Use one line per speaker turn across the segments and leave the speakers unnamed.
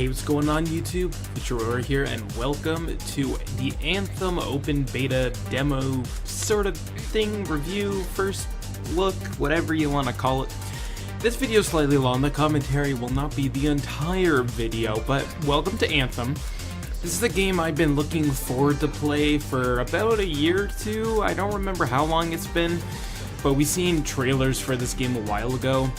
Hey, what's going on YouTube? TheTrueAura here, and welcome to the Anthem open beta demo sort of thing, review, first look, whatever you want to call it. This video is slightly long, the commentary will not be the entire video, but welcome to Anthem. This is a game I've been looking forward to play for about a year or two. I don't remember how long it's been, but we seen trailers for this game a while ago.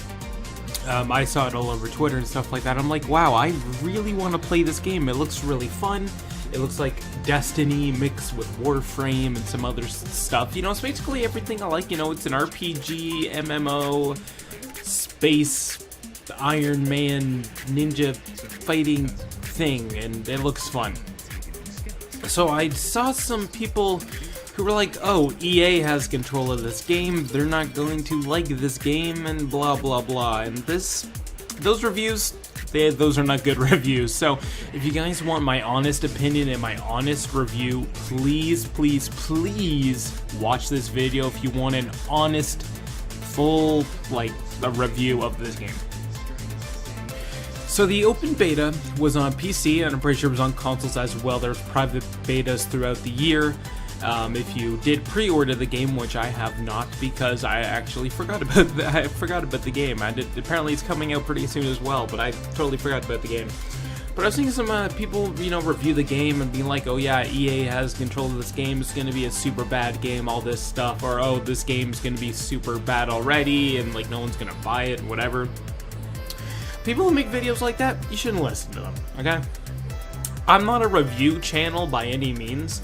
I saw it all over Twitter and stuff like that. I'm like, wow, I really want to play this game. It looks really fun. It looks like Destiny mixed with Warframe and some other stuff. You know, it's basically everything I like. You know, it's an RPG, MMO, space, Iron Man, ninja fighting thing, and it looks fun. So I saw some people who were like, oh, EA has control of this game, they're not going to like this game, and blah blah blah. And those reviews, those are not good reviews. So if you guys want my honest opinion and my honest review, please watch this video if you want an honest, full, like, a review of this game. So the open beta was on PC, and I'm pretty sure it was on consoles as well. There's private betas throughout the year. If you did pre-order the game, which I have not, because I actually forgot about the game. Apparently it's coming out pretty soon as well, but I totally forgot about the game. But I was seeing some people, you know, review the game and being like, oh yeah, EA has control of this game, it's gonna be a super bad game, all this stuff, or oh, this game's gonna be super bad already, and like no one's gonna buy it, and whatever. People who make videos like that, you shouldn't listen to them, okay? I'm not a review channel by any means,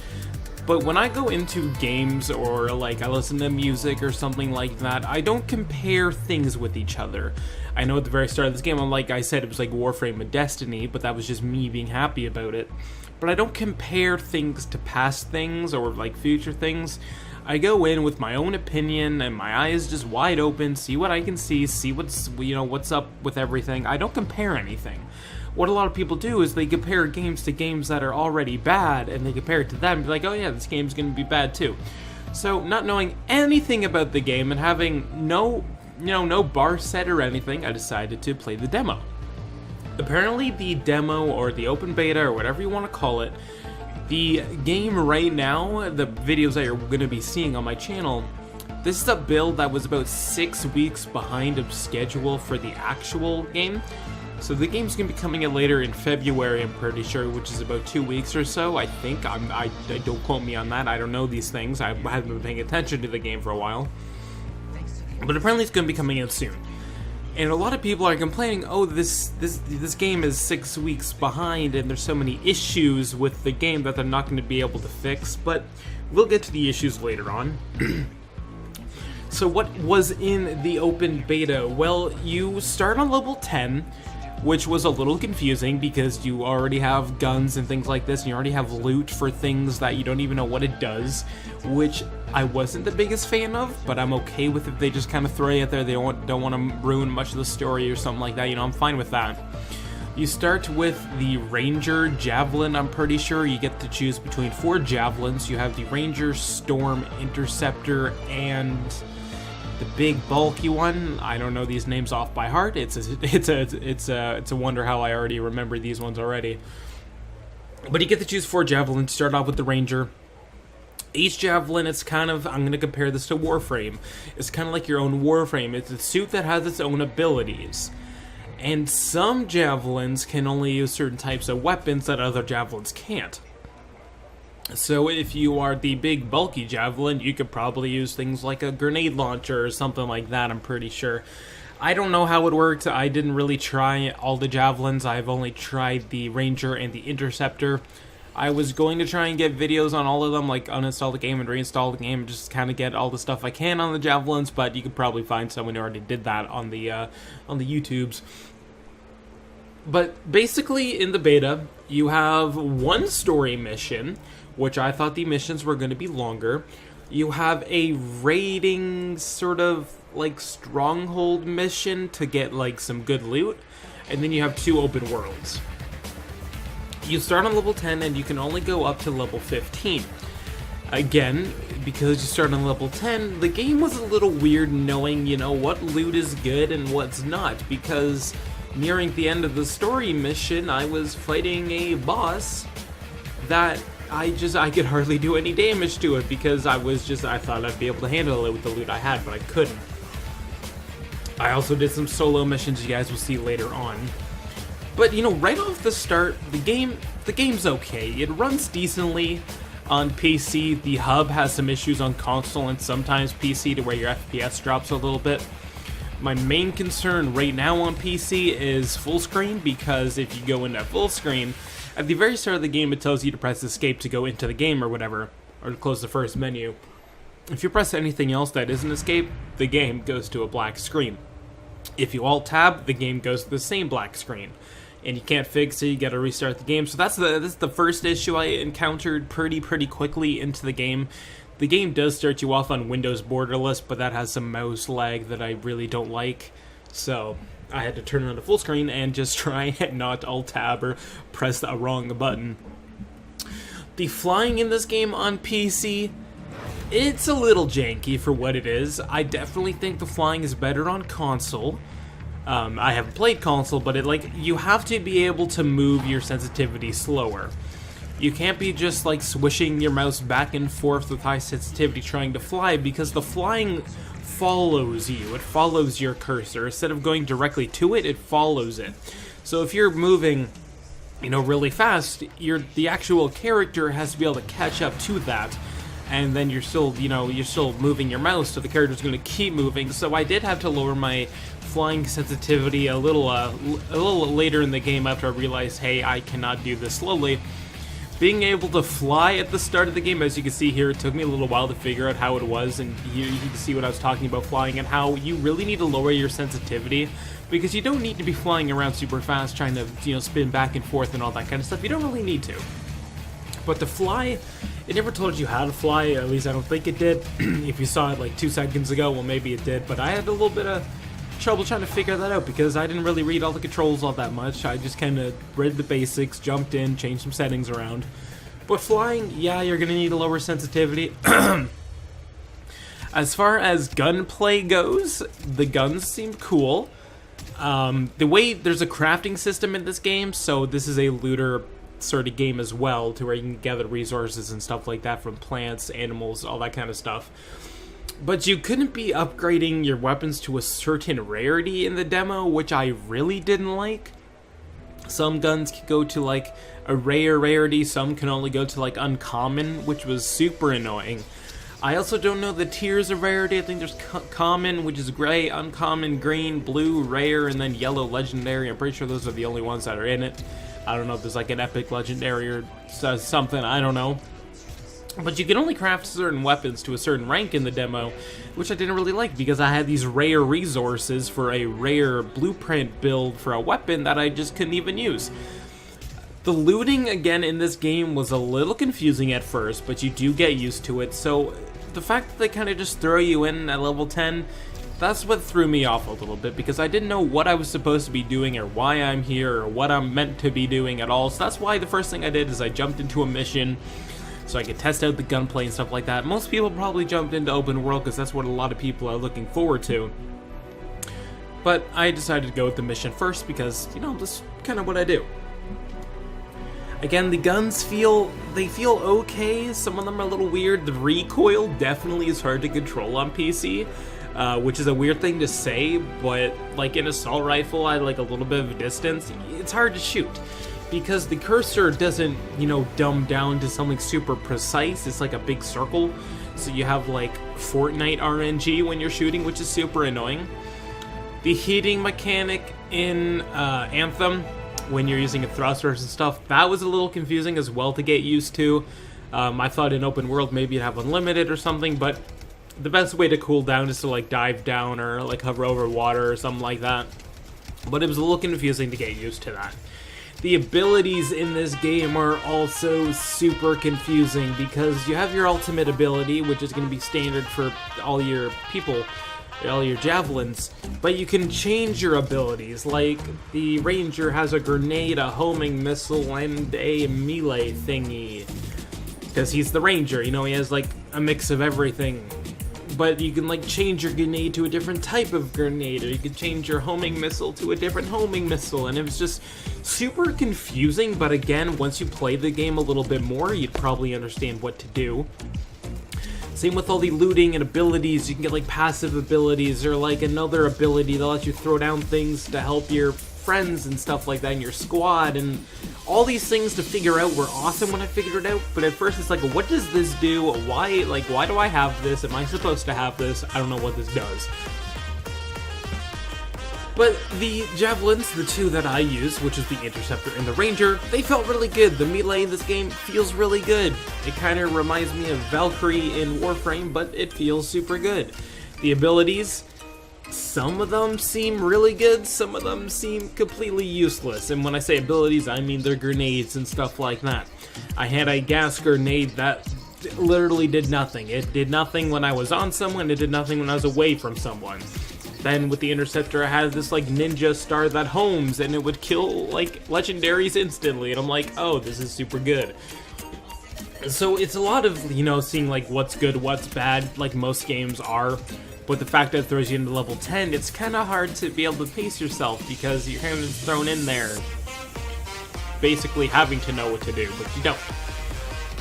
but when I go into games or like I listen to music or something like that, I don't compare things with each other. I know at the very start of this game, like I said, it was like Warframe and Destiny, but that was just me being happy about it. But I don't compare things to past things or like future things. I go in with my own opinion and my eyes just wide open, see what I can see what's, you know, what's up with everything. I don't compare anything. What a lot of people do is they compare games to games that are already bad, and they compare it to them and be like, oh yeah, this game's gonna be bad too. So not knowing anything about the game and having no bar set or anything, I decided to play the demo. Apparently the demo, or the open beta, or whatever you want to call it, the game right now, the videos that you're going to be seeing on my channel, this is a build that was about 6 weeks behind of schedule for the actual game. So the game's going to be coming in later in February, I'm pretty sure, which is about 2 weeks or so, I think. I don't quote me on that, I don't know these things, I haven't been paying attention to the game for a while. But apparently it's going to be coming out soon. And a lot of people are complaining, oh, this game is 6 weeks behind and there's so many issues with the game that they're not going to be able to fix, but we'll get to the issues later on. So what was in the open beta? Well, you start on level 10, which was a little confusing because you already have guns and things like this, and you already have loot for things that you don't even know what it does, which I wasn't the biggest fan of, but I'm okay with it. They just kind of throw you out there. They don't want to ruin much of the story or something like that. You know, I'm fine with that. You start with the Ranger Javelin, I'm pretty sure. You get to choose between 4 javelins. You have the Ranger, Storm, Interceptor, and the big bulky one. I don't know these names off by heart. It's a wonder how I already remember these ones already. But you get to choose 4 javelins. Start off with the Ranger. Each javelin, it's kind of, I'm going to compare this to Warframe. It's kind of like your own Warframe. It's a suit that has its own abilities. And some javelins can only use certain types of weapons that other javelins can't. So if you are the big bulky javelin, you could probably use things like a grenade launcher or something like that, I'm pretty sure. I don't know how it worked. I didn't really try all the javelins. I've only tried the Ranger and the Interceptor. I was going to try and get videos on all of them, like uninstall the game and reinstall the game and just kind of get all the stuff I can on the javelins, but you could probably find someone who already did that on the YouTubes. But basically in the beta, you have one story mission, which I thought the missions were going to be longer. You have a raiding sort of like stronghold mission to get like some good loot, and then you have 2 open worlds. You start on level 10 and you can only go up to level 15. Again, because you start on level 10, the game was a little weird knowing, you know, what loot is good and what's not, because nearing the end of the story mission, I was fighting a boss that I could hardly do any damage to it because I thought I'd be able to handle it with the loot I had, but I couldn't. I also did some solo missions you guys will see later on. But, you know, right off the start, the game's okay. It runs decently on PC. The hub has some issues on console and sometimes PC to where your FPS drops a little bit. My main concern right now on PC is full screen, because if you go into full screen, at the very start of the game it tells you to press escape to go into the game or whatever, or to close the first menu. If you press anything else that isn't escape, the game goes to a black screen. If you alt-tab, the game goes to the same black screen. And you can't fix it, you gotta restart the game. So that's the first issue I encountered pretty quickly into the game. The game does start you off on Windows borderless, but that has some mouse lag that I really don't like. So I had to turn it on to full screen and just try and not alt-tab or press the wrong button. The flying in this game on PC, it's a little janky for what it is. I definitely think the flying is better on console. I haven't played console, but you have to be able to move your sensitivity slower. You can't be just swishing your mouse back and forth with high sensitivity trying to fly, because the flying follows you. It follows your cursor. Instead of going directly to it, it follows it. So if you're moving, really fast, the actual character has to be able to catch up to that. And then you're still moving your mouse, so the character's going to keep moving. So I did have to lower my flying sensitivity a little later in the game after I realized, hey, I cannot do this slowly. Being able to fly at the start of the game, as you can see here, it took me a little while to figure out how it was, and you can see what I was talking about flying and how you really need to lower your sensitivity, because you don't need to be flying around super fast trying to spin back and forth and all that kind of stuff. You don't really need to. But to fly, it never told you how to fly, at least I don't think it did. If you saw it 2 seconds ago, well, maybe it did, but I had a little bit of trouble trying to figure that out because I didn't really read all the controls all that much. I just kind of read the basics, jumped in, changed some settings around. But flying, yeah, you're going to need a lower sensitivity. As far as gunplay goes, the guns seem cool. The way there's a crafting system in this game, so this is a looter sort of game as well, to where you can gather resources and stuff like that from plants, animals, all that kind of stuff. But you couldn't be upgrading your weapons to a certain rarity in the demo, which I really didn't like. Some guns can go to a rare rarity, some can only go to uncommon, which was super annoying. I also don't know the tiers of rarity. I think there's common, which is gray, uncommon, green, blue, rare, and then yellow, legendary. I'm pretty sure those are the only ones that are in it. I don't know if there's an epic legendary or something, I don't know. But you can only craft certain weapons to a certain rank in the demo, which I didn't really like because I had these rare resources for a rare blueprint build for a weapon that I just couldn't even use. The looting, again, in this game was a little confusing at first, but you do get used to it. So the fact that they kind of just throw you in at level 10, that's what threw me off a little bit, because I didn't know what I was supposed to be doing or why I'm here or what I'm meant to be doing at all. So that's why the first thing I did is I jumped into a mission so I could test out the gunplay and stuff like that. Most people probably jumped into open world because that's what a lot of people are looking forward to. But I decided to go with the mission first because, this is kind of what I do. Again, the guns feel okay. Some of them are a little weird. The recoil definitely is hard to control on PC, which is a weird thing to say, but in assault rifle at a little bit of a distance, it's hard to shoot. Because the cursor doesn't, dumb down to something super precise. It's like a big circle. So you have Fortnite RNG when you're shooting, which is super annoying. The heating mechanic in Anthem, when you're using thrusters and stuff, that was a little confusing as well to get used to. I thought in open world maybe you'd have unlimited or something, but the best way to cool down is to dive down or hover over water or something like that. But it was a little confusing to get used to that. The abilities in this game are also super confusing because you have your ultimate ability, which is going to be standard for all your people, all your javelins, but you can change your abilities. The ranger has a grenade, a homing missile, and a melee thingy, because he's the ranger, he has a mix of everything. but you can like change your grenade to a different type of grenade, or you can change your homing missile to a different homing missile, and it was just super confusing. But again, once you play the game a little bit more, you'd probably understand what to do. Same with all the looting and abilities. You can get like passive abilities, or like another ability that lets you throw down things to help your friends and stuff like that in your squad, and all these things to figure out were awesome when I figured it out. But at first it's like, what does this do? Why do I have this? Am I supposed to have this? I don't know what this does. But the javelins, the two that I use, which is the Interceptor and the Ranger, they felt really good. The melee in this game feels really good. It kind of reminds me of Valkyrie in Warframe, but it feels super good. The abilities, some of them seem really good, some of them seem completely useless. And when I say abilities, I mean their grenades and stuff like that. I had a gas grenade that literally did nothing. It did nothing when I was on someone, it did nothing when I was away from someone. Then with the Interceptor, I had this like ninja star that homes, and it would kill like legendaries instantly, and I'm like, oh, this is super good. So it's a lot of, you know, seeing like what's good, what's bad, like most games are. But the fact that it throws you into level 10, it's kind of hard to be able to pace yourself, because you're kind of just thrown in there basically having to know what to do, but you don't.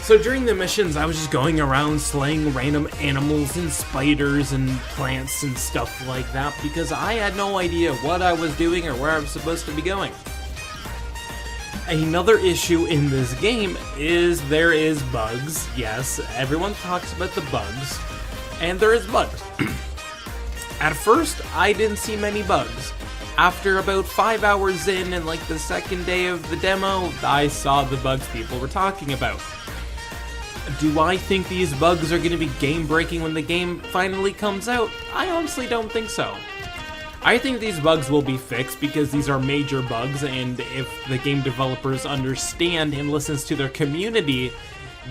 So during the missions, I was just going around slaying random animals and spiders and plants and stuff like that, because I had no idea what I was doing or where I was supposed to be going. Another issue in this game is there is bugs. Yes, everyone talks about the bugs, and there is bugs. At first, I didn't see many bugs. After about 5 hours in and like the second day of the demo, I saw the bugs people were talking about. Do I think these bugs are going to be game-breaking when the game finally comes out? I honestly don't think so. I think these bugs will be fixed because these are major bugs, and if the game developers understand and listens to their community,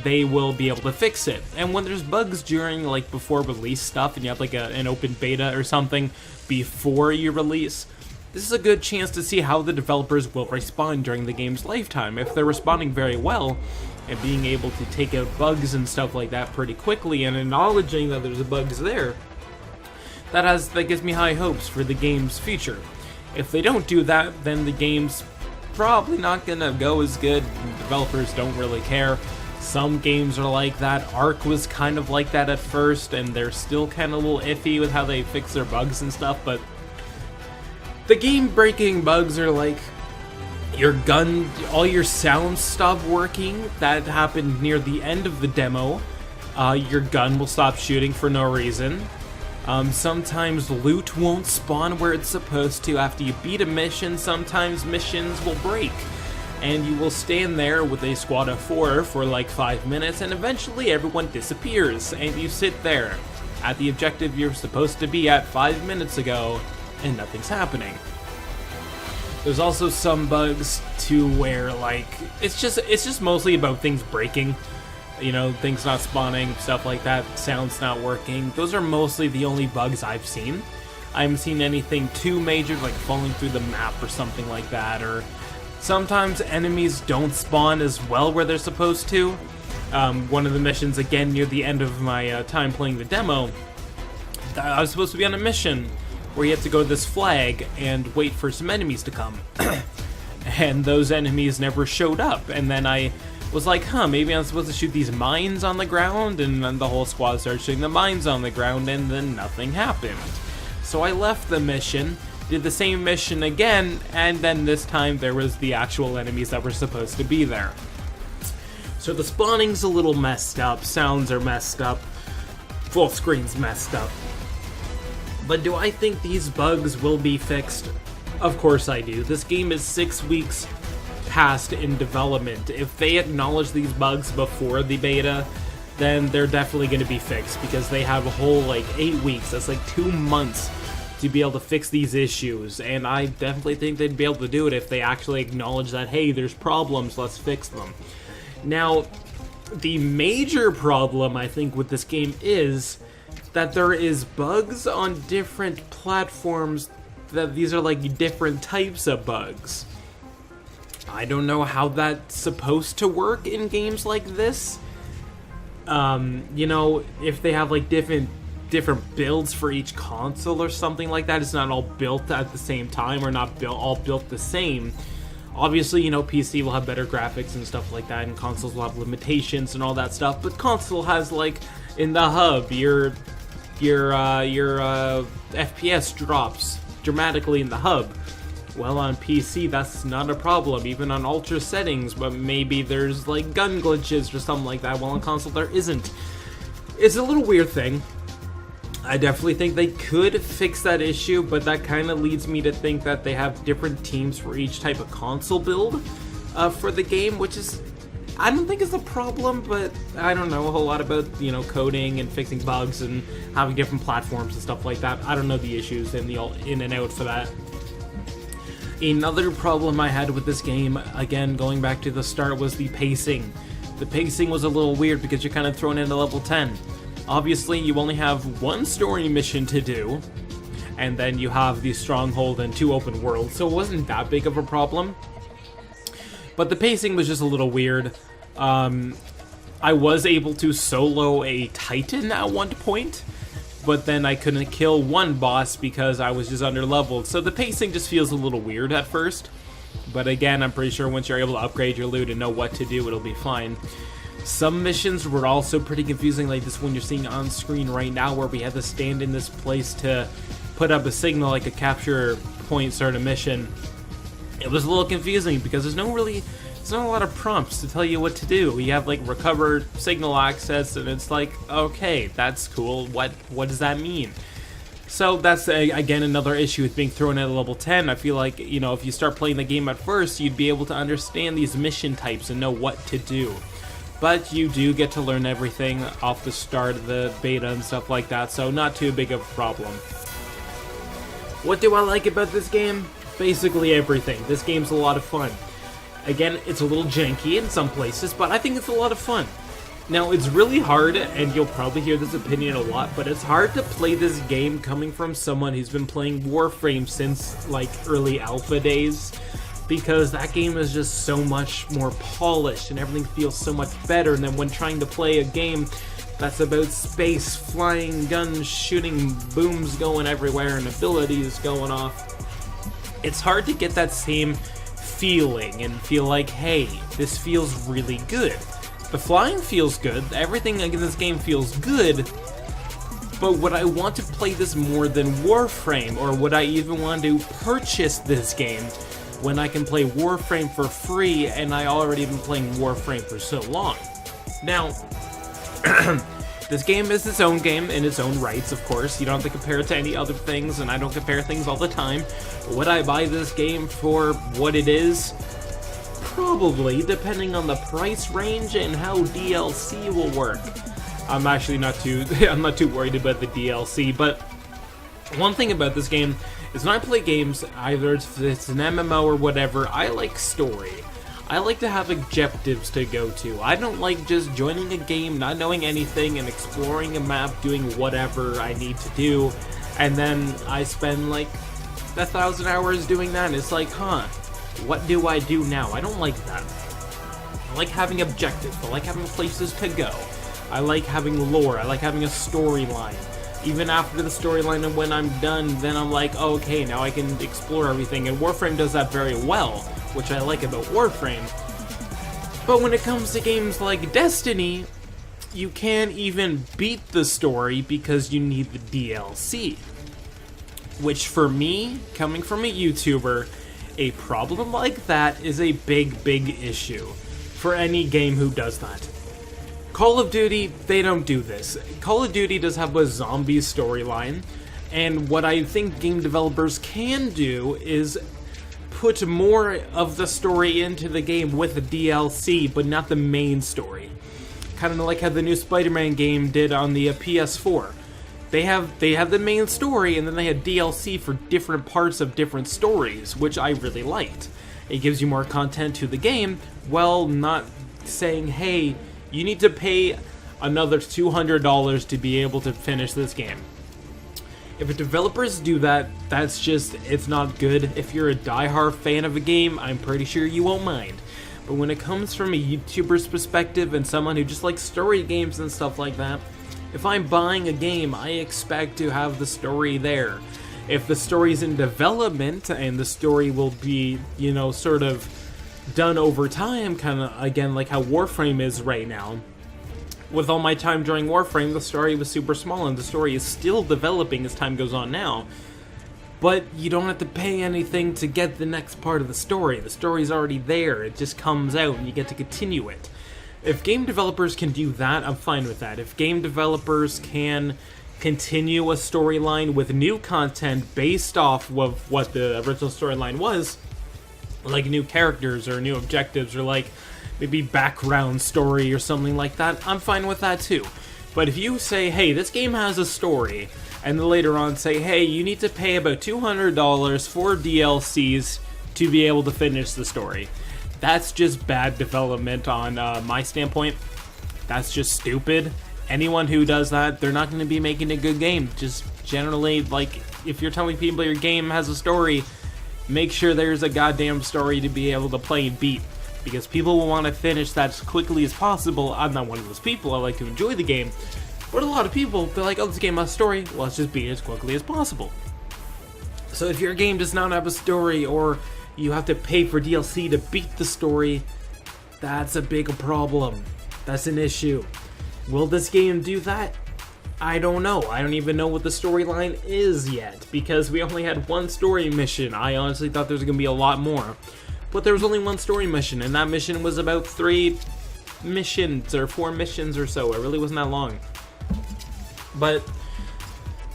they will be able to fix it. And when there's bugs during, like, before release stuff, and you have like an open beta or something before you release, this is a good chance to see how the developers will respond during the game's lifetime. If they're responding very well, and being able to take out bugs and stuff like that pretty quickly, and acknowledging that there's bugs there, that gives me high hopes for the game's future. If they don't do that, then the game's probably not gonna go as good. Developers don't really care. Some games are like that. Ark was kind of like that at first, and they're still kind of a little iffy with how they fix their bugs and stuff, but the game-breaking bugs are like, your gun, all your sounds stop working. That happened near the end of the demo. Your gun will stop shooting for no reason. Sometimes loot won't spawn where it's supposed to after you beat a mission. Sometimes missions will break, and you will stand there with a squad of 4 for like 5 minutes, and eventually everyone disappears, and you sit there at the objective you're supposed to be at 5 minutes ago, and nothing's happening. There's also some bugs to where, like, it's just mostly about things breaking, you know, things not spawning, stuff like that, sounds not working. Those are mostly the only bugs I've seen. I haven't seen anything too major, like falling through the map or something like that, or sometimes enemies don't spawn as well where they're supposed to. One of the missions, again, near the end of my time playing the demo, I was supposed to be on a mission where you have to go to this flag and wait for some enemies to come. And those enemies never showed up. And then I was like, maybe I'm supposed to shoot these mines on the ground, and then the whole squad started shooting the mines on the ground, and then nothing happened. So I left the mission, did the same mission again, and then this time there was the actual enemies that were supposed to be there. So the spawning's a little messed up, sounds are messed up, full screen's messed up. But do I think these bugs will be fixed? Of course I do. This game is 6 weeks past in development. If they acknowledge these bugs before the beta, then they're definitely going to be fixed, because they have a whole, like, 8 weeks. That's like 2 months to be able to fix these issues, and I definitely think they'd be able to do it if they actually acknowledge that, hey, there's problems, let's fix them. Now, the major problem, I think, with this game is that there is bugs on different platforms, that these are like different types of bugs. I don't know how that's supposed to work in games like this. You know, if they have like different different builds for each console or something like that. It's not all built at the same time, or not all built the same. Obviously, you know, PC will have better graphics and stuff like that, and consoles will have limitations and all that stuff, but console has, like, in the hub, your FPS drops dramatically in the hub. Well, on PC, that's not a problem, even on ultra settings, but maybe there's, like, gun glitches or something like that, while on console there isn't. It's a little weird thing. I definitely think they could fix that issue, but that kind of leads me to think that they have different teams for each type of console build for the game, which is, I don't think is a problem, but I don't know a whole lot about, you know, coding and fixing bugs and having different platforms and stuff like that. I don't know the issues and the all in and out for that. Another problem I had with this game, again, going back to the start, was the pacing. The pacing was a little weird because you're kind of thrown into level 10. Obviously, you only have one story mission to do, and then you have the stronghold and 2 open worlds, so it wasn't that big of a problem. But the pacing was just a little weird. I was able to solo a Titan at one point, but then I couldn't kill one boss because I was just under-leveled, so the pacing just feels a little weird at first. But again, I'm pretty sure once you're able to upgrade your loot and know what to do, it'll be fine. Some missions were also pretty confusing, like this one you're seeing on screen right now, where we had to stand in this place to put up a signal, like a capture point sort of mission. It was a little confusing because there's not a lot of prompts to tell you what to do. You have like recover signal access, and it's like, okay, that's cool. What does that mean? So that's again another issue with being thrown at a level 10. I feel like, you know, if you start playing the game at first, you'd be able to understand these mission types and know what to do. But you do get to learn everything off the start of the beta and stuff like that, so not too big of a problem. What do I like about this game? Basically everything. This game's a lot of fun. Again, it's a little janky in some places, but I think it's a lot of fun. Now, it's really hard, and you'll probably hear this opinion a lot, but it's hard to play this game coming from someone who's been playing Warframe since, like, early alpha days, because that game is just so much more polished, and everything feels so much better than when trying to play a game that's about space, flying guns, shooting booms going everywhere, and abilities going off. It's hard to get that same feeling and feel like, hey, this feels really good. The flying feels good, everything in this game feels good, but would I want to play this more than Warframe, or would I even want to purchase this game when I can play Warframe for free and I already been playing Warframe for so long? Now, this game is its own game in its own rights, of course. You don't have to compare it to any other things, and I don't compare things all the time. Would I buy this game for what it is? Probably, depending on the price range and how DLC will work. I'm actually not too worried about the DLC, but one thing about this game is when I play games, either it's an MMO or whatever, I like story. I like to have objectives to go to. I don't like just joining a game, not knowing anything, and exploring a map, doing whatever I need to do, and then I spend like 1,000 hours doing that, and it's like, huh, what do I do now? I don't like that. I like having objectives. I like having places to go. I like having lore. I like having a storyline. Even after the storyline and when I'm done, then I'm like, oh, okay, now I can explore everything. And Warframe does that very well, which I like about Warframe. But when it comes to games like Destiny, you can't even beat the story because you need the DLC. Which for me, coming from a YouTuber, a problem like that is a big, big issue for any game who does that. Call of Duty, they don't do this. Call of Duty does have a zombie storyline, and what I think game developers can do is put more of the story into the game with the DLC, but not the main story. Kind of like how the new Spider-Man game did on the PS4. They have the main story, and then they had DLC for different parts of different stories, which I really liked. It gives you more content to the game, while not saying, hey, you need to pay another $200 to be able to finish this game. If developers do that, it's not good. If you're a die-hard fan of a game, I'm pretty sure you won't mind. But when it comes from a YouTuber's perspective and someone who just likes story games and stuff like that, If I'm buying a game, I expect to have the story there. If the story's in development and the story will be, you know, sort of done over time, kind of, again, like how Warframe is right now. With all my time during Warframe, the story was super small, and the story is still developing as time goes on now. But you don't have to pay anything to get the next part of the story. The story's already there, it just comes out and you get to continue it. If game developers can do that, I'm fine with that. If game developers can continue a storyline with new content based off of what the original storyline was, like new characters or new objectives or like maybe background story or something like that, I'm fine with that too. But if you say, hey, this game has a story, and then later on say, hey, you need to pay about $200 for DLCs to be able to finish the story, that's just bad development on my standpoint. That's just stupid. Anyone who does that, they're not going to be making a good game. Just generally, like, if you're telling people your game has a story, make sure there's a goddamn story to be able to play and beat. Because people will want to finish that as quickly as possible. I'm not one of those people. I like to enjoy the game. But a lot of people, they're like, oh, this game has a story. Well, let's just beat it as quickly as possible. So if your game does not have a story, or you have to pay for DLC to beat the story, that's a big problem. That's an issue. Will this game do that? I don't know. I don't even know what the storyline is yet, because we only had one story mission. I honestly thought there was going to be a lot more. But there was only one story mission, and that mission was about 3 missions, or 4 missions or so. It really wasn't that long. But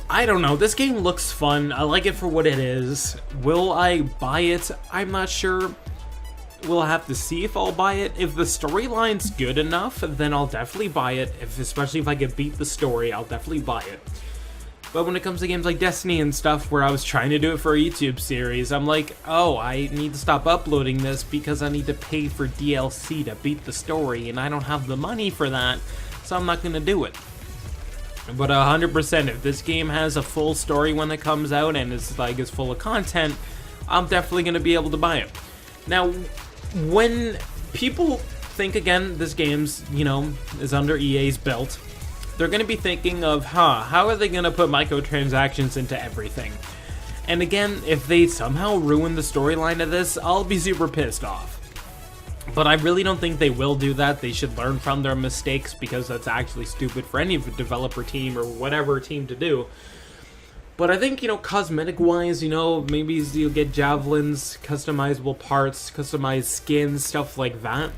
I don't know, this game looks fun. I like it for what it is. Will I buy it? I'm not sure. We'll have to see if I'll buy it. If the storyline's good enough, then I'll definitely buy it. Especially if I can beat the story, I'll definitely buy it. But when it comes to games like Destiny and stuff, where I was trying to do it for a YouTube series, I'm like, oh, I need to stop uploading this because I need to pay for DLC to beat the story, and I don't have the money for that, so I'm not going to do it. But 100%, if this game has a full story when it comes out and it's full of content, I'm definitely going to be able to buy it. Now, when people think, again, this game's, you know, is under EA's belt, they're going to be thinking of, how are they going to put microtransactions into everything? And again, if they somehow ruin the storyline of this, I'll be super pissed off. But I really don't think they will do that. They should learn from their mistakes, because that's actually stupid for any developer team or whatever team to do. But I think, you know, cosmetic-wise, you know, maybe you'll get javelins, customizable parts, customized skins, stuff like that.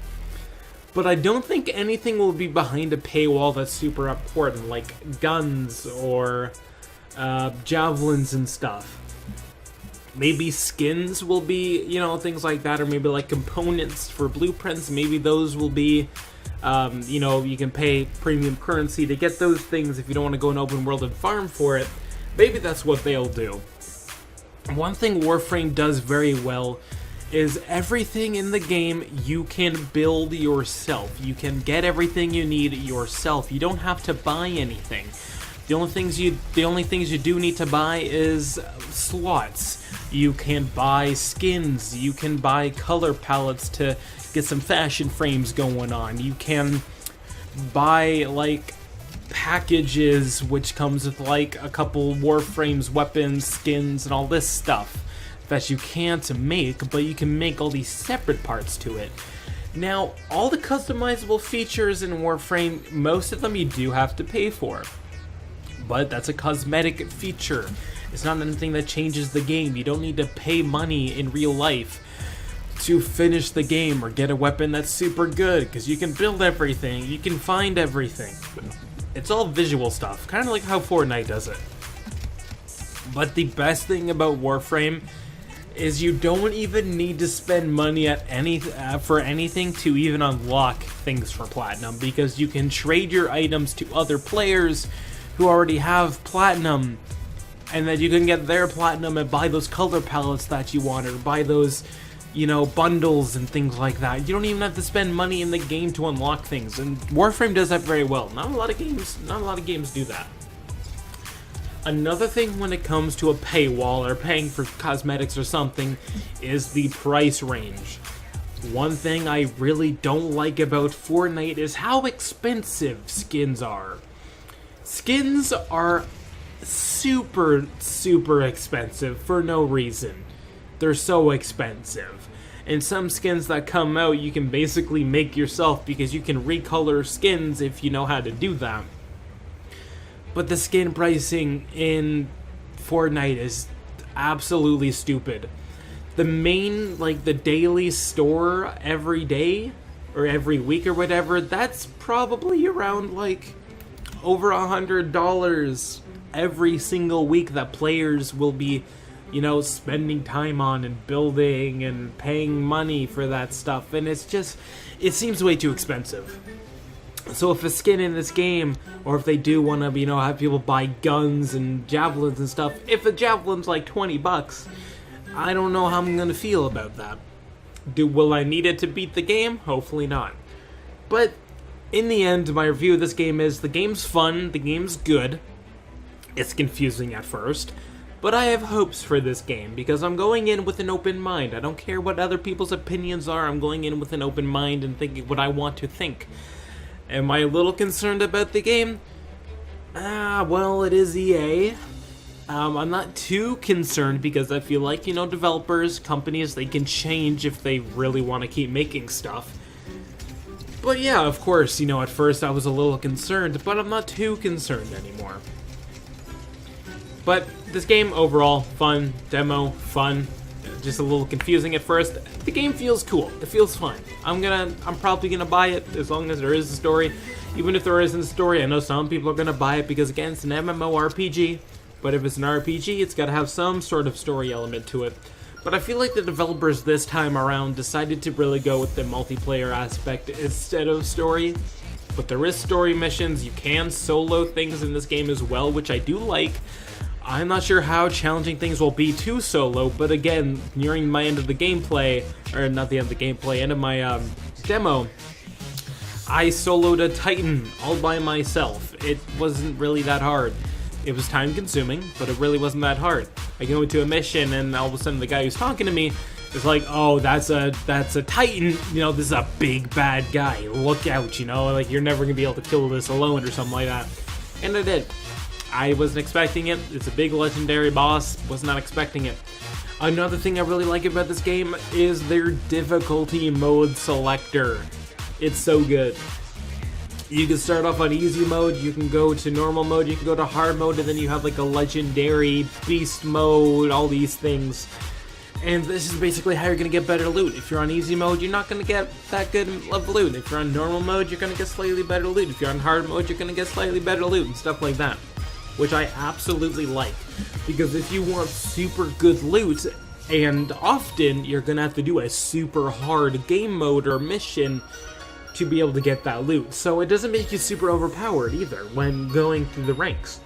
But I don't think anything will be behind a paywall that's super important, like guns or javelins and stuff. Maybe skins will be, you know, things like that, or maybe like components for blueprints. Maybe those will be, you know, you can pay premium currency to get those things if you don't want to go in open world and farm for it. Maybe that's what they'll do. One thing Warframe does very well is everything in the game you can build yourself. You can get everything you need yourself. You don't have to buy anything. The only things you do need to buy is slots. You can buy skins. You can buy color palettes to get some fashion frames going on. You can buy like packages, which comes with like a couple Warframes, weapons, skins, and all this stuff that you can't make, but you can make all these separate parts to it. Now, all the customizable features in Warframe, most of them you do have to pay for. But that's a cosmetic feature. It's not anything that changes the game. You don't need to pay money in real life to finish the game or get a weapon that's super good, because you can build everything, you can find everything. It's all visual stuff, kind of like how Fortnite does it. But the best thing about Warframe is you don't even need to spend money at for anything to even unlock things for Platinum, because you can trade your items to other players who already have Platinum, and then you can get their Platinum and buy those color palettes that you want, or buy those, you know, bundles and things like that. You don't even have to spend money in the game to unlock things, and Warframe does that very well. Not a lot of games do that. Another thing when it comes to a paywall or paying for cosmetics or something is the price range. One thing I really don't like about Fortnite is how expensive skins are. Skins are super, super expensive for no reason. They're so expensive. And some skins that come out you can basically make yourself because you can recolor skins if you know how to do that. But the skin pricing in Fortnite is absolutely stupid. The main, like the daily store every day or every week or whatever, that's probably around like over $100 every single week that players will be, you know, spending time on and building and paying money for that stuff. And it's just, it seems way too expensive. So if a skin in this game, or if they do want to, you know, have people buy guns and javelins and stuff, if a javelin's like 20 bucks, I don't know how I'm going to feel about that. Will I need it to beat the game? Hopefully not. But in the end, my review of this game is, the game's fun, the game's good. It's confusing at first, but I have hopes for this game because I'm going in with an open mind. I don't care what other people's opinions are. I'm going in with an open mind and thinking what I want to think. Am I a little concerned about the game? Well, it is EA. I'm not too concerned because I feel like, you know, developers, companies, they can change if they really want to keep making stuff. But yeah, of course, you know, at first I was a little concerned, but I'm not too concerned anymore. But this game overall, fun, demo, fun, just a little confusing at first. The game feels cool, it feels fun. I'm probably gonna buy it as long as there is a story. Even if there isn't a story, I know some people are gonna buy it because again, it's an MMORPG. But if it's an RPG, it's gotta have some sort of story element to it. But I feel like the developers this time around decided to really go with the multiplayer aspect instead of story. But there is story missions, you can solo things in this game as well, which I do like. I'm not sure how challenging things will be to solo, but again, nearing my end of the gameplay, or not the end of the gameplay, end of my demo, I soloed a Titan all by myself. It wasn't really that hard. It was time consuming, but it really wasn't that hard. I go into a mission and all of a sudden the guy who's talking to me is like, oh, that's a Titan, you know, this is a big bad guy, look out, you know, like you're never gonna be able to kill this alone or something like that. And I did. I wasn't expecting it. It's a big legendary boss, was not expecting it. Another thing I really like about this game is their difficulty mode selector. It's so good. You can start off on easy mode, you can go to normal mode, you can go to hard mode, and then you have like a legendary beast mode, all these things. And this is basically how you're going to get better loot. If you're on easy mode, you're not going to get that good of loot. If you're on normal mode, you're going to get slightly better loot. If you're on hard mode, you're going to get slightly better loot and stuff like that. Which I absolutely like. Because if you want super good loot, and often you're going to have to do a super hard game mode or mission to be able to get that loot. So it doesn't make you super overpowered either when going through the ranks.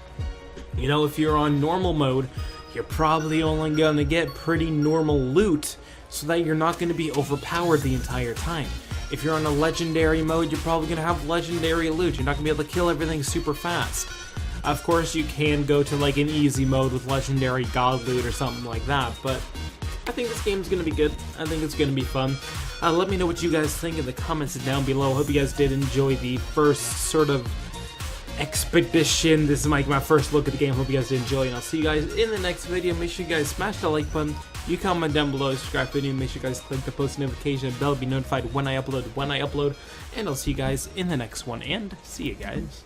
You know, if you're on normal mode, you're probably only going to get pretty normal loot so that you're not going to be overpowered the entire time. If you're on a legendary mode, you're probably going to have legendary loot. You're not going to be able to kill everything super fast. Of course, you can go to like an easy mode with legendary god loot or something like that, but I think this game's going to be good. I think it's going to be fun. Let me know what you guys think in the comments down below. Hope you guys did enjoy the first sort of expedition. This is my first look at the game. Hope you guys did enjoy, and I'll see you guys in the next video. Make sure you guys smash the like button. You comment down below, subscribe to the video. Make sure you guys click the post notification bell to be notified when I upload. And I'll see you guys in the next one. And see you guys.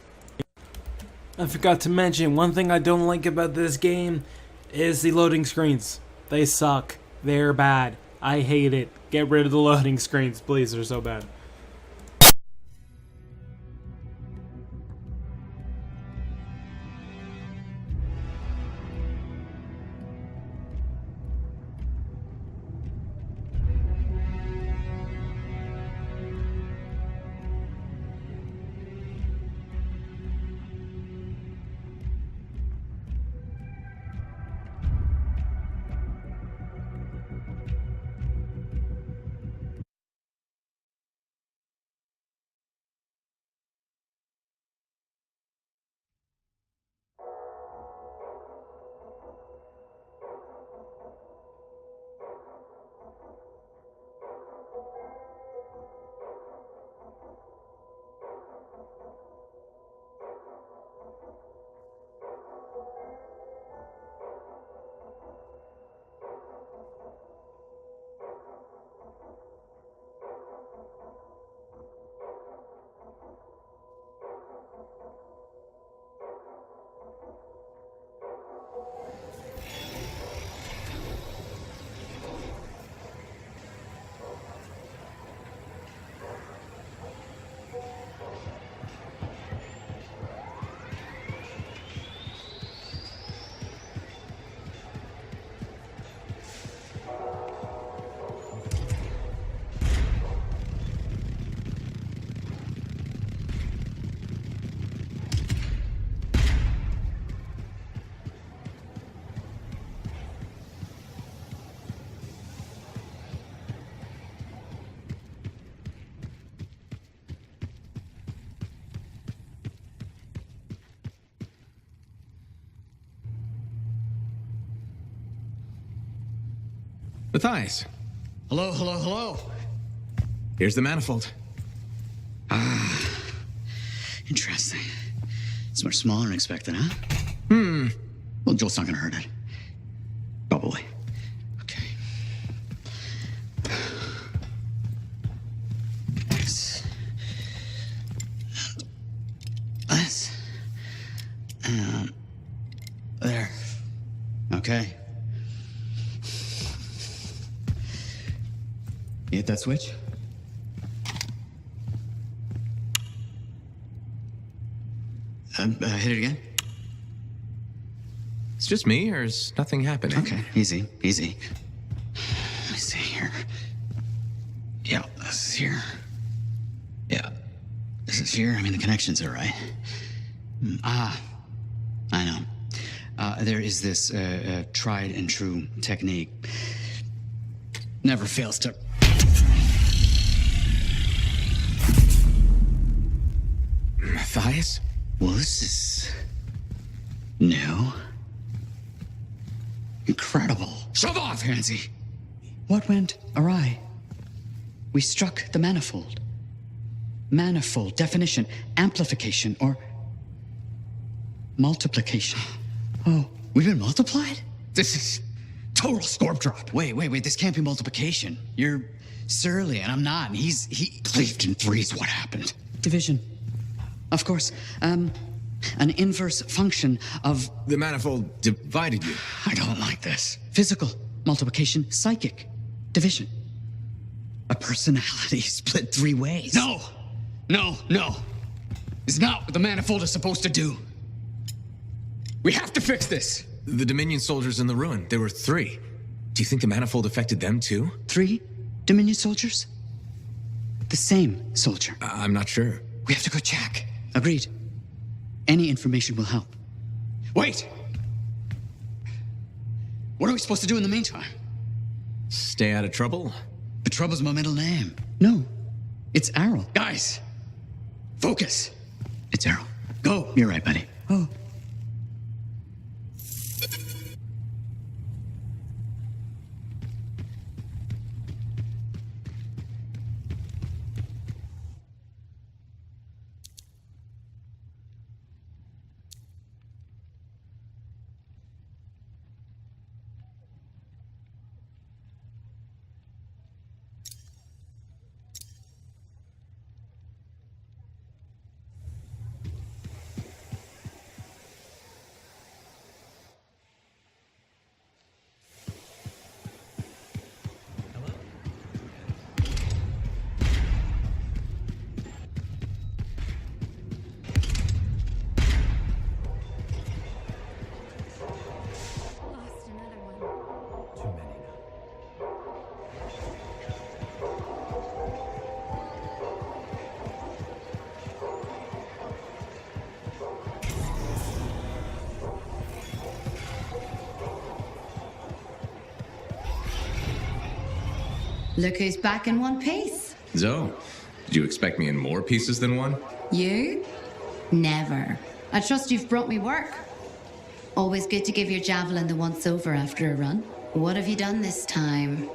I forgot to mention, one thing I don't like about this game is the loading screens. They suck. They're bad. I hate it. Get rid of the loading screens, please. They're so bad.
Matthias,
Hello, hello, hello.
here's the manifold.
Interesting. It's much smaller than expected, huh? Well, Joel's not gonna hurt it. Probably. Okay. This. And this. And there. Okay. You hit that switch? Hit it again?
It's just me, or is nothing happening?
Okay, easy, easy. Let me see here. Yeah, this is here. Yeah, this is here. I mean, the connections are right. I know. There is this tried and true technique. Never fails to...
Matthias?
Well, this is... new. Incredible. Shove off, Hansi. What went awry? We struck the manifold. Manifold, definition, amplification, or multiplication. Oh, we've been multiplied? This is total scorp drop. Wait. This can't be multiplication. You're surly, and I'm not. And he cleaved in threes. What happened? Division. Of course. An inverse function of...
The manifold divided you.
I don't like this. Physical multiplication, psychic division. A personality split three ways. No. It's not what the manifold is supposed to do. We have to fix this.
The Dominion soldiers in the ruin, there were 3. Do you think the manifold affected them too?
3 Dominion soldiers? The same soldier.
I'm not sure.
We have to go check. Agreed. Any information will help. Wait! What are we supposed to do in the meantime?
Stay out of trouble?
The Trouble's my middle name. No, it's Errol. Guys, focus. It's Errol. Go. You're right, buddy. Oh.
Look who's back in one piece.
Zoe, did you expect me in more pieces than one?
You? Never. I trust you've brought me work. Always good to give your javelin the once over after a run. What have you done this time?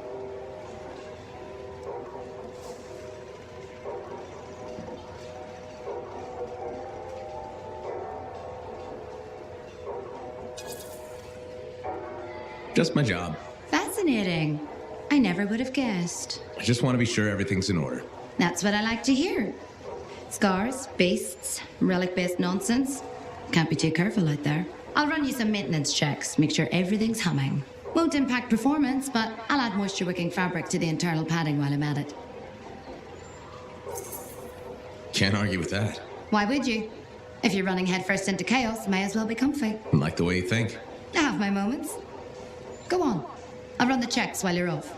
Just my job.
Fascinating. I never would have guessed.
I just want to be sure everything's in order.
That's what I like to hear. Scars, beasts, relic-based nonsense. Can't be too careful out there. I'll run you some maintenance checks, make sure everything's humming. Won't impact performance, but I'll add moisture-wicking fabric to the internal padding while I'm at it.
Can't argue with that.
Why would you? If you're running headfirst into chaos, may as well be comfy.
Like the way you think.
I have my moments. Go on. I'll run the checks while you're off.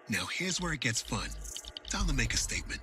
Now here's where it gets fun. Time to make a statement.